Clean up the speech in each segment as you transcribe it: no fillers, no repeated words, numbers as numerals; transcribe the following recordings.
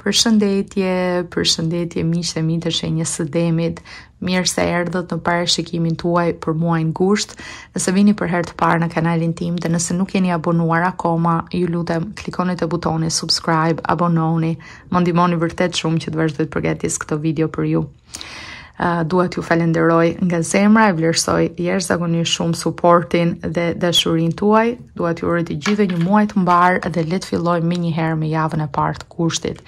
Përshëndetje miqtë e mi të shenjës së demit. Mirë se erdhët në parashikimin tuaj për muajin gusht. Nëse vini për herë të parë në kanalin tim dhe nëse nuk jeni abonuar akoma, ju lutem klikoni te butoni subscribe, abononi. Më ndihmoni vërtet shumë që të vazhdoj të përgatis këtë video për ju. Duhet ju falenderoj nga zemra, e vlerësoj jashtëzakonisht shumë suportin dhe dashurinë tuaj. Duhet ju uroj të gjithëve një muaj të mbar dhe le të fillojmë menjëherë me javën e parë të gushtit.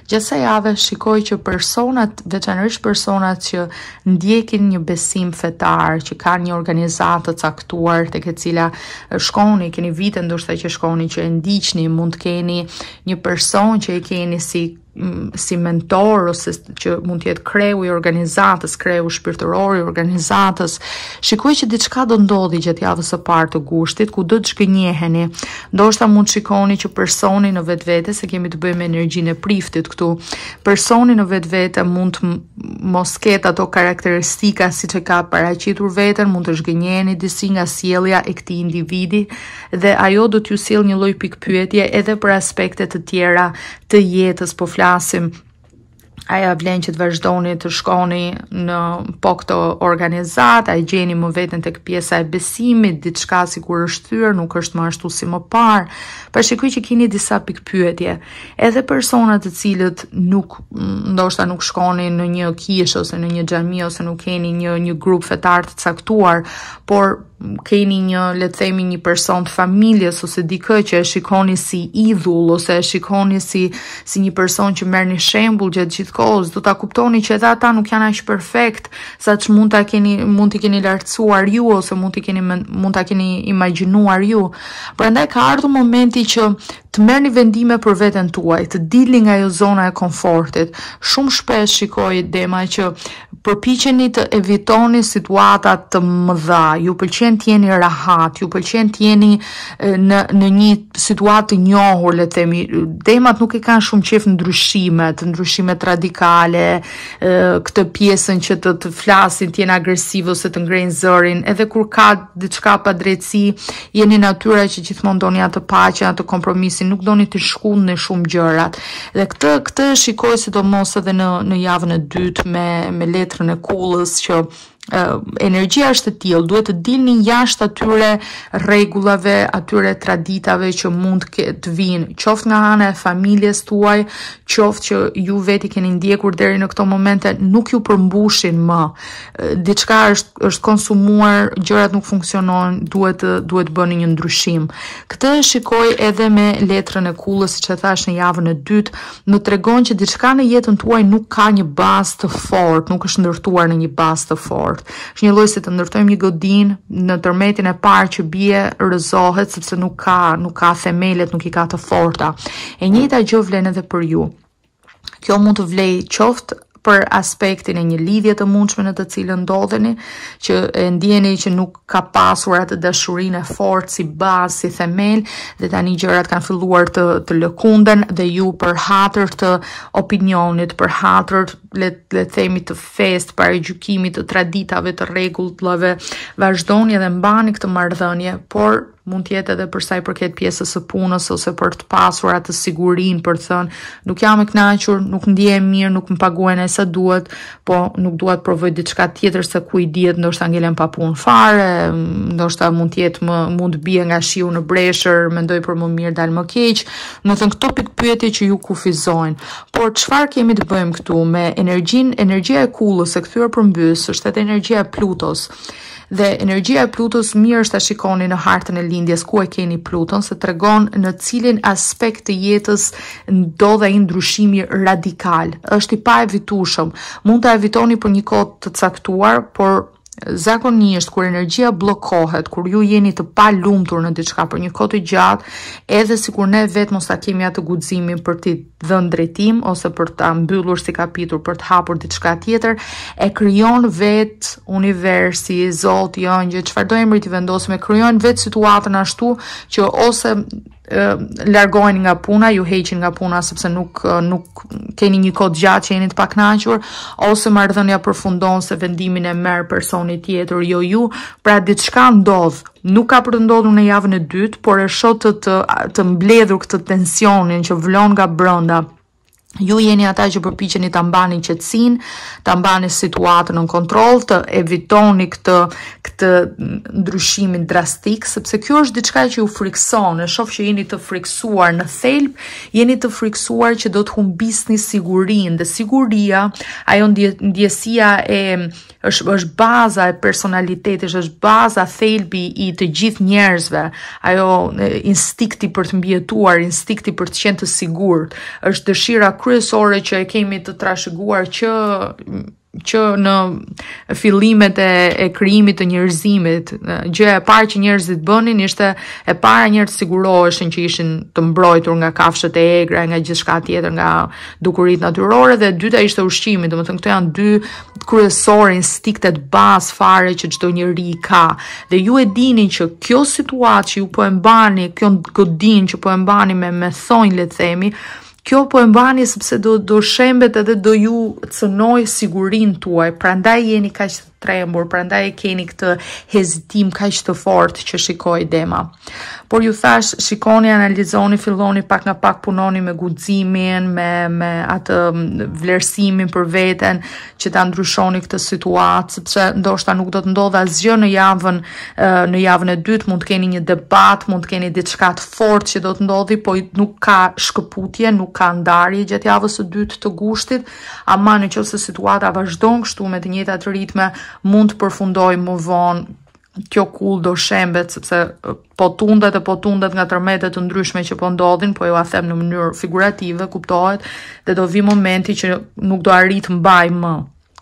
Gjatë kësaj jave shikoj që personat, veçanërisht personat që ndjekin një besim fetar, që kanë një organizatë të caktuar tek e cila shkoni, keni vite ndoshta që shkoni, që e ndiqni, mund të keni një person që e keni si mentor ose që mund të jetë kreu i organizatës, kreu shpirtëror i organizatës. Shikoj që diçka do ndodhi gjatë javës së parë të gushtit, ku do të zhgënjeheni. Ndoshta mund shikoni që personi në vetvete, se kemi të bëjmë me energjinë e priftit këtu, personi në vetvete mund të mos ketë ato karakteristika siç e ka paraqitur veten, mund të zhgënjeheni disi nga sjellja e këtij individi dhe ajo do t'ju sjell një lloj pikpyetje edhe për aspekte të tjera të jetës. Po flasim, aja vlen që të vazhdoni të shkoni në këto organizat, a i gjeni më veten tek pjesa e besimit, diçka sikur është thyer, nuk është më ashtu si më parë. Shikoj që keni disa pikpyetje. Edhe personat të cilët ndoshta nuk shkoni në një kishë ose në një xhami ose nuk keni një grup fetar të caktuar, por keni le të themi një person të familjes ose dikë që e shikoni si idhull ose e shikoni si një person që merr një shembull gjatë gjithë kohës, do ta kuptoni që edhe ata nuk janë aq perfekt sa që mund t'i keni lartësuar ju ose mund ta keni imagjinuar ju. Prandaj ka ardhur momenti që të merrni vendime për veten tuaj, të dilni nga ajo zona e komfortit. Shumë shpesh shikoj dema që përpiqeni të evitoni situata të mëdha. Ju pëlqen të jeni rahat, ju pëlqen të jeni në një situatë të njohur, le të themi. Demat nuk e kanë shumë qejf ndryshimet radikale, këtë pjesën që të flasin, të jenë agresiv ose të ngrejnë zërin, edhe kur ka diçka pa drejtësi, jeni natyra që gjithmonë doni atë paqen, atë kompromisin, nuk doni të shkundni shumë gjërat. Dhe këtë shikoj sidomos edhe në javën e dytë me letrën e kullës, që energjia është e tillë, duhet të dilni jashtë atyre rregullave, atyre traditave që mund të vinë, qoftë nga ana e familjes tuaj, qoftë që ju veti keni ndjekur deri në këto momente nuk ju përmbushin më. Diçka është konsumuar, gjërat nuk funksionojnë, duhet bëni një ndryshim. Këtë shikoj edhe me letrën e kullës, siç e thash në javën e dytë, më tregon që diçka në jetën tuaj nuk ka një bazë të fortë, nuk është ndërtuar në një bazë të fortë. Është një lloj se të ndërtojmë një godinë në tërmetin e parë që bie rrëzohet sepse nuk ka themelet, nuk i ka të forta. E njëjta gjë vlen edhe për ju. Kjo mund të vlej qoftë për aspektin e një lidhje të mundshme në të cilën ndodheni, që e ndjeni që nuk ka pasur atë dashurinë e fortë si bazë, si themel, dhe tani gjërat kanë filluar të lëkunden dhe ju për hatër të opinionit, për hatër le të themi të fesë, paragjykimit, të traditave, të rregullave, vazhdoni dhe mbani këtë marrëdhënie, por mund të jetë edhe për sa i përket pjesës së punës ose për të pasur atë sigurinë për të thënë nuk jam e kënaqur, nuk ndihem mirë, nuk më paguajnë sa duhet, po nuk dua të provoj diçka tjetër se ku i dihet, ndoshta ngelem pa punë fare, ndoshta mund të jetë mund të bie nga shiu në breshër, mendoj për më mirë dal më keq. Do të thënë këto pikpyetje që ju kufizojnë. Por çfarë kemi të bëjmë këtu me energjia e kullës e kthyer përmbys, është edhe energjia e Plutos. Dhe energjia e Plutos mirë është ta shikoni në hartën e lindjes ku e keni Pluton, se tregon në cilin aspekt të jetës ndodh ai ndryshimi radikal. Është i pa evitueshëm. Mund ta evitoni për një kohë të caktuar, por zakonisht kur energjia bllokohet, kur ju jeni të pa lumtur në diçka për një kohë të gjatë, edhe sikur ne vetë mos ta kemi atë guximin për t'i dhënë drejtim ose për ta mbyllur si kapitull, për të hapur diçka tjetër, e krijon vetë universi, Zoti, ëngjël, çfarëdo emri t'i vendosim, e krijon vetë situatën ashtu që ose largoheni nga puna, ju heqin nga puna sepse nuk keni një kohë gjatë që jeni të pakënaqur, ose marrëdhënia përfundon se vendimin e merr personi tjetër, jo ju. Pra diçka ndodh, nuk ka për të ndodhur në javën e dytë, por e shoh të mbledhur këtë tensionin që vlon nga brenda. Ju jeni ata që përpiqeni ta mbani qetësinë, ta mbani situatën në kontroll, të evitoni këtë ndryshimin drastik, sepse kjo është diçka që ju frikson. E shoh që jeni të friksuar në thelb, jeni të friksuar që do të humbisni sigurinë, dhe siguria, ajo ndjesia është baza e personalitetit, është baza, thelbi i të gjithë njerëzve. Ajo instikti për të mbijetuar, instikti për të qenë të sigurt, është dëshira kryesore që e kemi të trashëguar që në fillimet e krijimit të njerëzimit. Gjëja e parë që njerëzit bënin ishte e para njerëzit siguroheshin që ishin të mbrojtur nga kafshët e egra, nga gjithçka tjetër, nga dukuritë natyrore, dhe e dyta ishte ushqimi. Domethënë këto janë dy kryesore instiktet bazë fare që çdo njeri ka. Dhe ju e dini që kjo situatë që ju po e mbani, kjo godinë që po e mbani me thonjë, le të themi, kjo po e mbani sepse do shembet edhe do ju cënoj sigurinë tuaj, prandaj jeni kaq të trembur, prandaj keni këtë hezitim kaq të fortë që shikoj Dema. Por ju thash, shikoni, analizoni, filloni pak nga pak, punoni me guximin, me atë vlerësimin për veten, që ta ndryshoni këtë situatë, sepse ndoshta nuk do të ndodhë asgjë në javën e dytë, mund të keni një debat, mund të keni diçka të fortë që do të ndodhi, po nuk ka shkëputje, nuk ka ndarje gjatë javës së dytë të gushtit, ama nëse situata vazhdon kështu me të njëjtat ritme, mund të përfundoj më vonë. Kjo kull do shembet, sepse po tundet nga tërmetet të ndryshme që po ndodhin, po ju a them në mënyrë figurative, kuptohet, dhe do vi momenti që nuk do arrit mbaj më.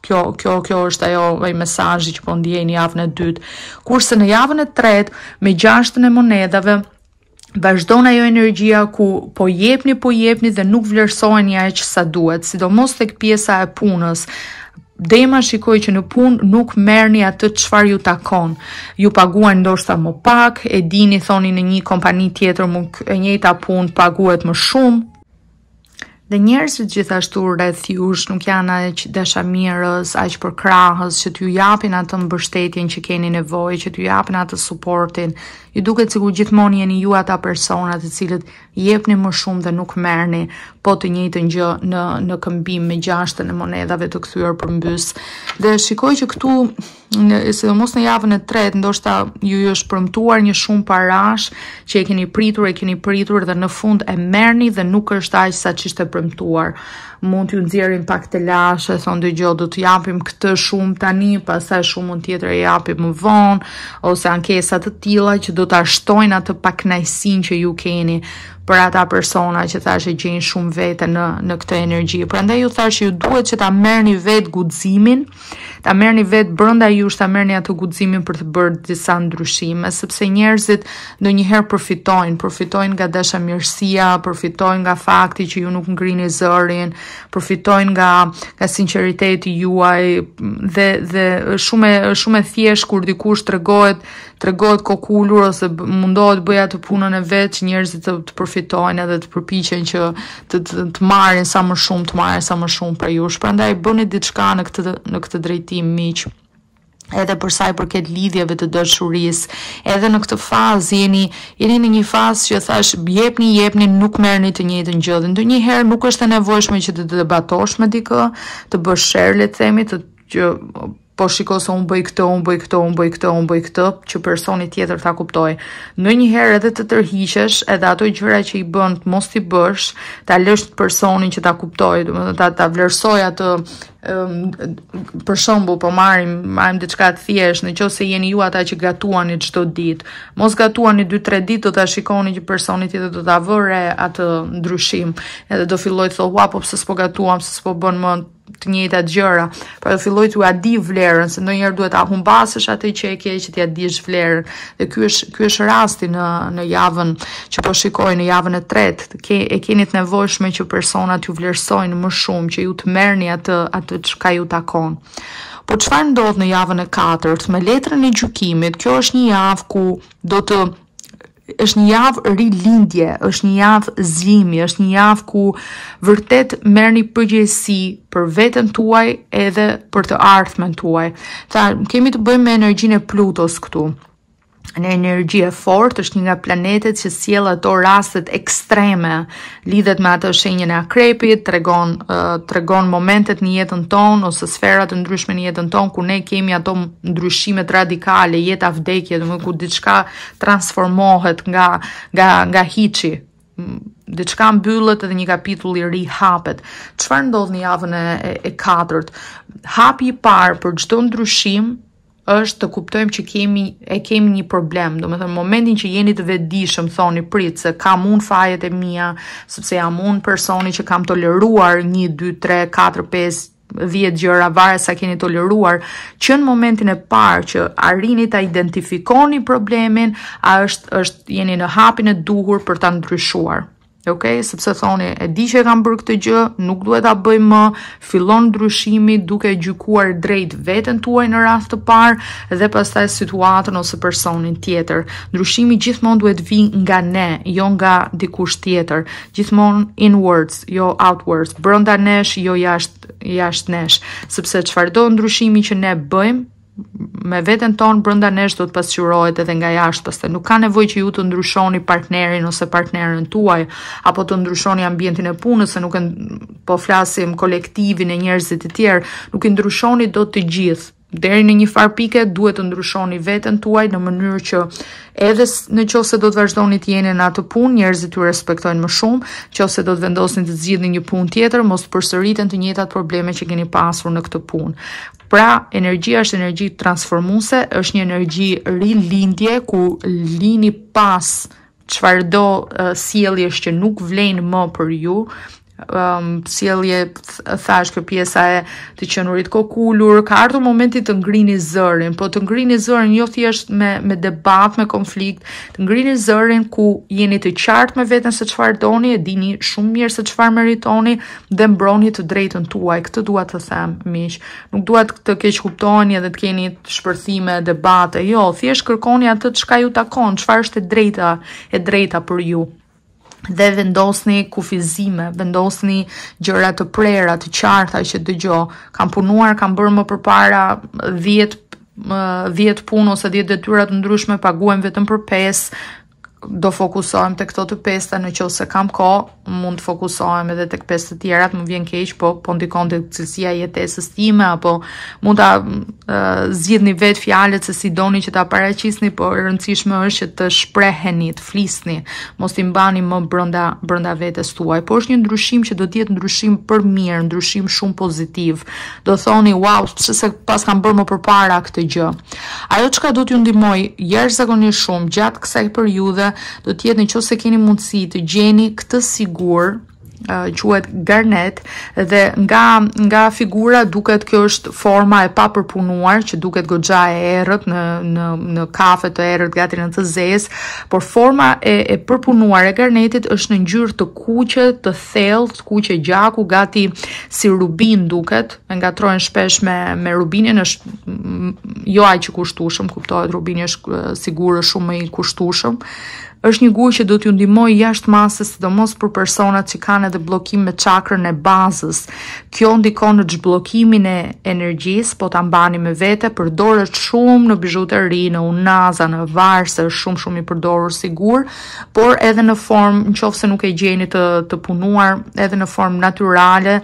Kjo është ai mesazhi që po ndjeni javën e dytë. Kurse në javën e tretë, me 6-ën e monedhave, vazhdon ajo energjia ku po jepni dhe nuk vlerësoheni aq sa duhet, sidomos tek pjesa e punës. Dema shikoj që në punë nuk merrni atë çfarë ju takon. Ju paguajnë ndoshta më pak, e dini, thoni në një kompani tjetër e njëjta punë paguhet më shumë. Dhe njerëzit gjithashtu rreth jush nuk janë aq dashamirës, aq përkrahës që t'ju japin atë mbështetjen që keni nevojë, që t'ju japin atë suportin. Ju duket sikur gjithmonë jeni ju ata persona të cilët jepni më shumë dhe nuk merrni po të njëjtën gjë në këmbim me 6-ën e monedhave të kthyer përmbys. Dhe shikoj që këtu, sidomos në javën e tretë, ndoshta ju është premtuar një shumë parash që e keni pritur dhe në fund e merrni dhe nuk është aq sa ç'ishte premtuar. Mund t'ju nxjerrin pak të lashë, thonë dëgjoj, do të japim këtë shumë tani, pastaj shumën tjetër e japim më vonë, ose ankesa të tilla që do ta shtojnë atë pakënaqësinë që ju keni për ata persona që thash e gjejnë shumë vete në këtë energji. Prandaj ju thash që ju duhet që ta merrni vetë guximin, ta merrni vetë brenda jush, ta merrni atë guximin për të bërë disa ndryshime, sepse njerëzit ndonjëherë përfitojnë nga dashamirësia, përfitojnë nga fakti që ju nuk ngrini zërin, përfitojnë nga sinqeriteti juaj, dhe shumë e thjesht kur dikush tregohet kokulur ose mundohet bëj atë punën e vet, që njerëzit të përfitojnë edhe të përpiqen që të marrin sa më shumë për ju. Prandaj bëni diçka në këtë drejtim, miq. Edhe për sa i përket lidhjeve të dashurisë, edhe në këtë fazë jeni në një fazë që thash jepni, nuk merrni të njëjtën gjë. Dhe ndonjëherë nuk është e nevojshme që të debatosh me dikë, të bësh share, le të themi, që po shiko se unë bëj këtë, që personi tjetër ta kuptoj. Ndonjëherë edhe të tërhiqesh, edhe ato gjëra që i bën të mos t'i bësh, ta lësh personin që ta kuptoj, domethënë ta vlerësoj atë. Për shembull, po marrim diçka të thjeshtë, nëse jeni ju ata që gatuani çdo ditë, mos gatuani 2-3 ditë, do ta shikoni që personi tjetër do ta vëre atë ndryshim, edhe do filloj të thotë, po pse s'po gatuam, se s'po bën më të njëjtat gjëra. Pra do filloj t'u di vlerën, se ndonjëherë duhet ta humbasësh atë që e ke, që t'ia dish vlerën. Dhe ky është rasti në javën që po shikoj, në javën e tretë. E keni të nevojshme që personat ju vlerësojnë më shumë, që ju të merrni atë çka ju takon. Po çfarë ndodh në javën e katërt me letrën e gjykimit? Kjo është një javë ku është një javë rilindje, është një javë zgjimi, është një javë ku vërtet merrni përgjegjësi për veten tuaj edhe për të ardhmen tuaj. Kemi të bëjmë me energjinë e Plutos këtu. në energji e fortë, është një nga planetet që sjell ato rastet ekstreme, lidhet me atë shenjën e akrepit, tregon momentet në jetën tonë ose sferat të ndryshme në jetën tonë ku ne kemi ato ndryshimet radikale, jeta vdekje, domethënë ku diçka transformohet nga hiçi. Diçka mbyllet edhe një kapitull i ri hapet. Çfarë ndodh në javën e katërt? Hapi i parë për çdo ndryshim është të kuptojmë që kemi një problem. Domethënë momentin që jeni të vetëdijshëm thoni prit se kam unë fajet e mia, sepse jam unë personi që kam toleruar 1, 2, 3, 4, 5 10 gjëra varet sa keni toleruar, që në momentin e parë që arrini ta identifikoni problemin, jeni në hapin e duhur për ta ndryshuar. Okay? Sepse thoni, e di që e kam bërë këtë gjë, nuk duhet ta bëj më, fillon ndryshimi duke gjykuar drejt veten tuaj në rast të parë dhe pastaj situatën ose personin tjetër. Ndryshimi gjithmonë duhet vi nga ne, jo nga dikush tjetër. Gjithmonë inwards, jo outwards, brenda nesh, jo jashtë nesh. Sepse çfarëdo ndryshimi që ne bëjmë me veten tonë brenda nesh do të pasqyrohet edhe nga jashtë. Pastaj nuk ka nevojë që ju të ndryshoni partnerin ose partneren tuaj apo të ndryshoni ambientin e punës, se nuk po flasim kolektivin e njerëzit të tjerë, nuk i ndryshoni dot të gjithë. Deri në një farë pike duhet të ndryshoni veten tuaj në mënyrë që edhe në qoftë do të vazhdoni të jeni në atë punë, njerëzit ju respektojnë më shumë, nëse do të vendosni të zgjidhni një punë tjetër, mos përsëriten të njëjtat probleme që keni pasur në këtë punë. Pra, energjia është energji transformuese, është një energji rilindje ku lini pas çfarëdo sjelljesh që nuk vlen më për ju. Sjellje, thash, kjo pjesa e të qenurit kokulur, ka ardhur momenti të ngrini zërin, po të ngrini zërin jo thjesht me debat, me konflikt, të ngrini zërin ku jeni të qartë me veten se çfarë doni, e dini shumë mirë se çfarë meritoni dhe mbroni të drejtën tuaj. Këtë dua të them, miq. Nuk dua të keq kuptoni edhe të keni shpërthime, debate, jo, thjesht kërkoni atë çka ju takon, çfarë është e drejta për ju. Dhe vendosni kufizime, vendosni gjëra të prera, të qarta që dëgjo. Kam punuar, kam bërë më përpara 10 punë ose 10 detyra të ndryshme, paguajmë vetëm për 5. Do fokusohem tek këto të 5-ta, nëse kam kohë, mund të fokusohem edhe tek 5 të tjerat, më vjen keq, po ndikon tek cilësia e jetesës time, apo mund ta zgjidhni vetë fjalët se si doni që ta paraqisni, po e rëndësishme është që të shpreheni, të flisni, mos i mbani më brenda vetes tuaj. Po është një ndryshim që do të jetë ndryshim për mirë, ndryshim shumë pozitiv. Do thoni, wow, pse se pas kam bërë më përpara këtë gjë. Ajo çka do t'ju ndihmoj jashtëzakonisht shumë gjatë kësaj periudhe do të jetë nëse keni mundësi të gjeni këtë sigur, quhet garnet, dhe nga figura duket kjo është forma e papërpunuar, që duket goxha e errët në kafe të errët gati në të zezë, por forma e përpunuar e garnetit është në ngjyrë të kuqe, të thellë, kuqe gjaku, gati si rubin duket. E ngatrojnë shpesh me rubinin, është jo aq i kushtueshëm, kuptohet, rubini është sigurisht shumë më i kushtueshëm. Është një gujë që do t'ju ndihmojë jashtë masës, sidomos për personat që kanë edhe bllokim me çakrën e bazës. Kjo ndikon në zhbllokimin e energjisë, po ta mbani me vete, përdoret shumë në bizhuteri, në unaza, në varse, është shumë i përdorur sigur, por edhe në formë, nëse nuk e gjeni të punuar, edhe në formë natyrale,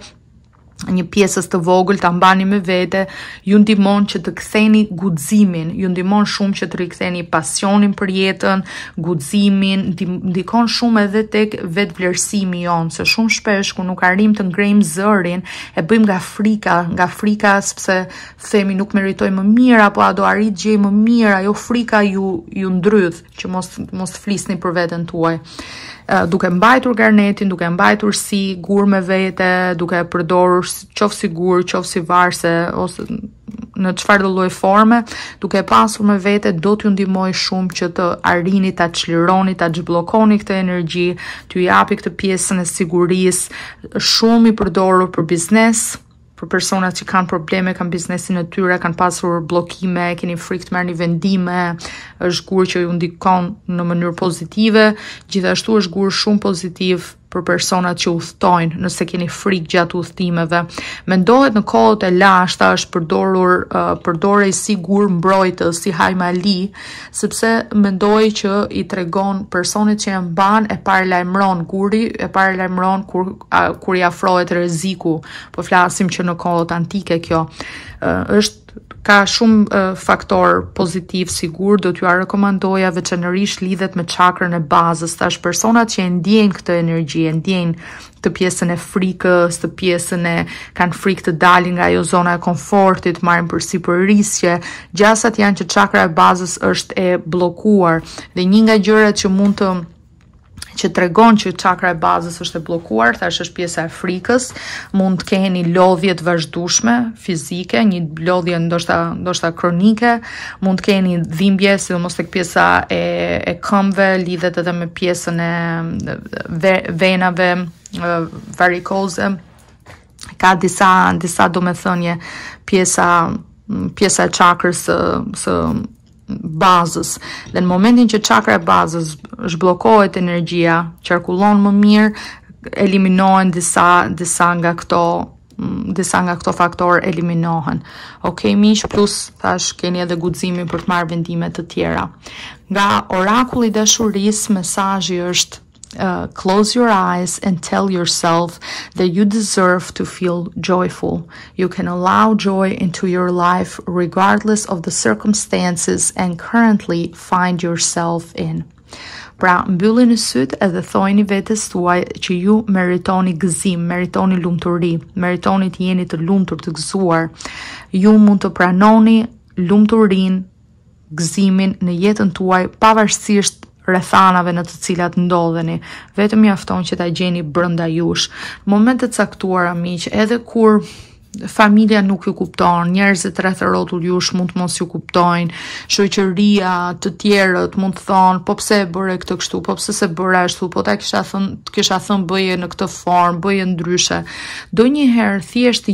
një pjesës të vogël ta mbani me vete, ju ndihmon që të ktheni guximin, ju ndihmon shumë që të riktheni pasionin për jetën, guximin, ndikon shumë edhe tek vetvlerësimi jon, se shumë shpesh kur nuk arrim të ngrejmë zërin, e bëjmë nga frika sepse themi nuk meritoj më mirë, apo a do arrit gjej më mirë, ajo frika ju ndrydh që mos flisni për veten tuaj. Duke mbajtur garnetin, duke mbajtur si gur me vete, duke përdorur qoftë si gur, qoftë si varse, ose në çfarë do lloj forme, duke pasur me vete, do t'ju ndihmoj shumë që të arrini ta çlironi, ta zhbllokoni këtë energji, t'ju japi këtë pjesën e sigurisë, shumë i përdorur për biznes. Për personat që kanë probleme, kanë biznesin e tyre, kanë pasur bllokime, keni frikë të merrni vendime, është gur që ju ndikon në mënyrë pozitive, gjithashtu është gur shumë pozitiv për personat që udhtojnë, nëse keni frikë gjatë udhëtimeve. Mendohet në kohët e lashta është përdorë sigur mbrojtës si hajmali, sepse mendoj që i tregon personit që e mban, e paralajmëron guri, e paralajmëron kur i afrohet rreziku. Po flasim që në kohët antike kjo ka shumë faktor pozitiv sigur, do t'ju rekomandoja veçanërisht lidhet me çakrën e bazës. Tash personat që e ndjejnë këtë energji, e ndjejnë të pjesën e frikës, të pjesën e kanë frikë të dalin nga ajo zona e komfortit, marrin përsipër risqe, gjasat janë që çakra e bazës është e bllokuar dhe një nga gjërat që që tregon që çakra e bazës është e bllokuar, thash është pjesa e frikës, mund të keni lodhje të vazhdueshme fizike, një lodhje ndoshta kronike, mund të keni dhimbje, sidomos tek pjesa e këmbëve, lidhet edhe me pjesën e venave, varikoze. Ka disa domethënie pjesa e çakrës së bazës, dhe në momentin që çakra e bazës zhbllokohet energjia, qarkullon më mirë, eliminohen disa nga këto faktorë eliminohen. Okej, miq, plus thash keni edhe guximin për të marrë vendime të tjera. Nga orakulli i dashurisë, mesazhi është close your eyes and tell yourself that you deserve to feel joyful. You can allow joy into your life regardless of the circumstances and currently find yourself in. Pra, mbyllini sytë edhe thojni vetes tuaj që ju meritoni gëzim, meritoni lumturi, meritoni të jeni të lumtur, të gëzuar. Ju mund të pranoni lumturinë, gëzimin në jetën tuaj pavarësisht rrethanave në të cilat ndodheni, vetëm mjafton që ta gjeni brenda jush. Në momente të caktuara, miq, edhe kur familja nuk ju kupton, njerëzit rreth rrotull jush mund të mos ju kuptojnë, shoqëria, të tjerët mund të thonë, po pse e bëre këtë kështu, po pse se bëre ashtu, po ta kisha thënë bëje në këtë formë, bëje ndryshe. Donjëherë thjesht të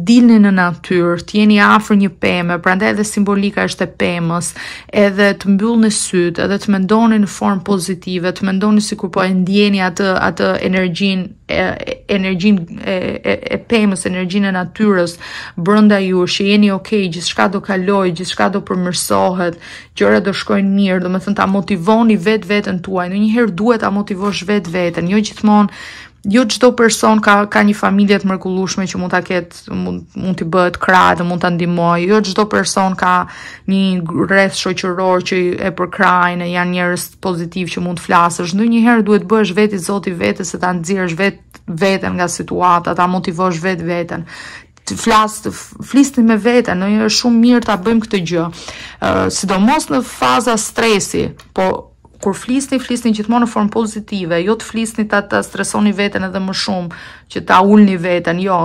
dilni në natyrë, të jeni afër një peme, prandaj edhe simbolika është e pemës, edhe të mbyllni syt, edhe të mendoni në formë pozitive, të mendoni sikur po e ndjeni atë energjinë e pemës, energjinë e natyrës brenda jush, që jeni okay, gjithçka do kaloj, gjithçka do përmirësohet, gjërat do shkojnë mirë, domethënë ta motivoni veten tuaj. Ndonjëherë duhet ta motivosh veten, jo gjithmonë. Jo çdo person ka një familje të mrekullueshme që mund ta ketë, mund t'i bëhet krah dhe mund ta ndihmojë. Jo çdo person ka një rreth shoqëror që e përkrajnë, janë njerëz pozitiv që mund të flasësh. Ndonjëherë duhet bëhesh veti zoti vetes, se ta nxjerrësh veten nga situata, ta motivosh veten. Flisni me veten, është shumë mirë ta bëjmë këtë gjë. Sidomos në faza stresi, po kur flisni gjithmonë në formë pozitive, jo të flisni ta stresoni veten edhe më shumë, që ta ulni veten, jo,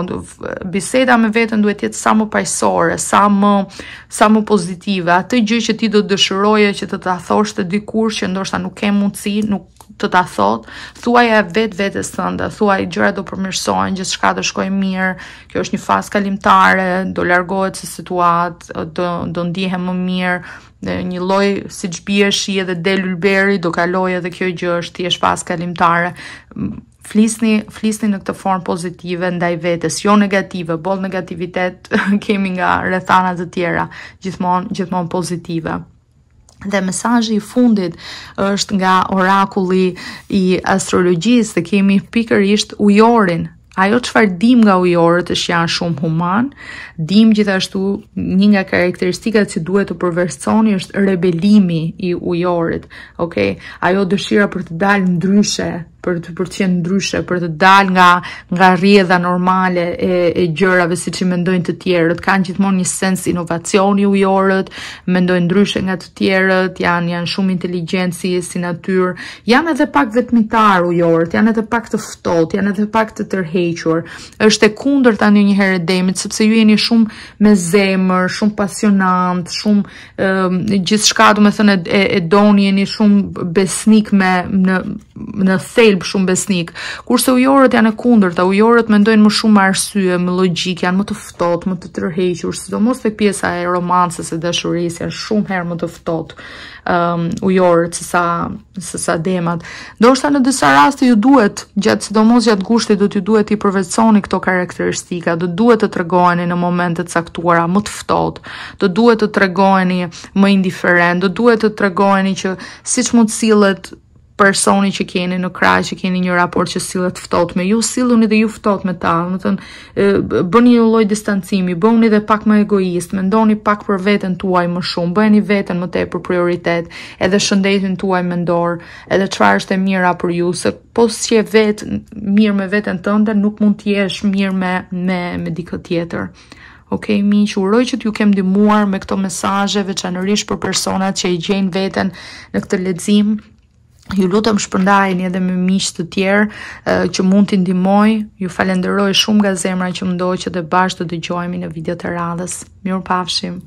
biseda me veten duhet jetë sa më paqësore, sa më pozitive, atë gjë që ti do dëshiroje që të ta thosh te dikush që ndoshta nuk ke mundësi, nuk të ta thot, thuaja vetes tënde, thuaj gjërat do përmirësohen, gjithçka do shkojë mirë, kjo është një fazë kalimtare, do largohet se situatë, do ndihem më mirë, një lloj siç bie shi edhe del ylberi, do kaloj edhe kjo gjë, është thjesht fazë kalimtare. Flisni në këtë formë pozitive ndaj vetes, jo negative, boll negativitet kemi nga rrethana të tjera, gjithmonë pozitive. Dhe mesazhi i fundit është nga orakulli i astrologjisë, dhe kemi pikërisht ujorin. Ajo çfarë dim nga ujorët është janë shumë human, dim gjithashtu një nga karakteristikat që duhet të përveçsoni është rebelimi i ujorit, okay? Ajo dëshira për të dalë ndryshe, për të qenë ndryshe, për të dalë nga rrjedha normale e gjërave siç i mendojnë të tjerët. Kanë gjithmonë një sens inovacioni ujorët, mendojnë ndryshe nga të tjerët, janë shumë inteligjentë si natyrë, janë edhe pak vetmitar ujorët, janë edhe pak të ftohtë, janë edhe pak të tërhequr. Është e kundërta ndonjëherë e demit, sepse ju jeni shumë me zemër, shumë pasionant, shumë gjithçka, domethënë e doni, jeni shumë besnik në thellë thelb, shumë besnik. Kurse ujorët janë e kundërta, ujorët mendojnë më shumë me arsye, me logjik, janë më të ftohtë, më të tërhequr, sidomos tek pjesa e romancës e dashurisë, janë shumë herë më të ftohtë ujorët se sa demat. Ndoshta në disa raste ju duhet, sidomos gjatë gushtit, do t'ju duhet i përveçoni këto karakteristika, do duhet të tregojeni në momente të caktuara më të ftohtë, do duhet të tregojeni më indiferent, do duhet të tregojeni që siç mund sillet personi që keni në krah, që keni një raport që sillet ftohtë me ju, silluni dhe ju ftohtë me ta. Do të thënë, bëni një lloj distancimi, bëhuni dhe pak më egoist, mendoni pak për veten tuaj më shumë, bëheni veten më tepër prioritet, edhe shëndetin tuaj mendor, edhe çfarë është e mira për ju, se po s'je mirë me veten tënde, nuk mund të jesh mirë me dikë tjetër. Okej, miq, uroj që t'ju kem ndihmuar me këto mesazhe, veçanërisht për personat që i gjejnë veten në këtë lexim. Ju lutem shpërndajeni edhe me miq të tjerë që mund t'i ndihmoj. Ju falenderoj shumë nga zemra që më ndoqët dhe bashkë të dëgjohemi në video të radhës. Mirupafshim.